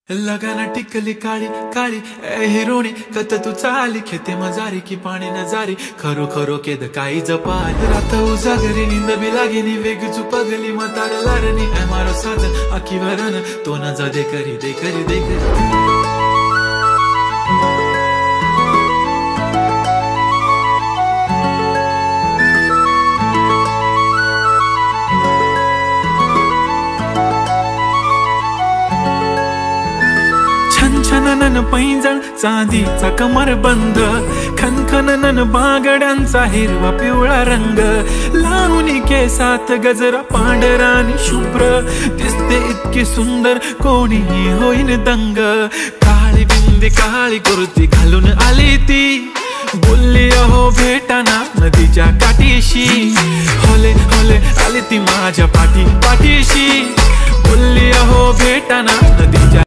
लगाना टिकली काळी काळी ए हिरोणी कत तू चाली खेते मजारी की पाणी नजारी खरो खरो केद काही जपाल रात उजागरी नींद बी लागेनी वेग चुपगली मतार लारनी ए मारो साजन आखी वरन तो न जा दे करी दे करी दे करी छनछनन पैंजण चांदीचा कमरबंद खनखनन बांगड्यांचा हिरवा पिवळा रंग लावणी केसात गजरा पांढरा आणि शुभ्र दिसते इतकी सुंदर कोणीही होईन दंग काळी बिंदी काळी कुर्ती घालून आली ती बोलली अहो भेटाना नदीच्या काठीशी होले होले आली ती माझ्या पाठीशी बोलली अहो भेटाना नदीच्या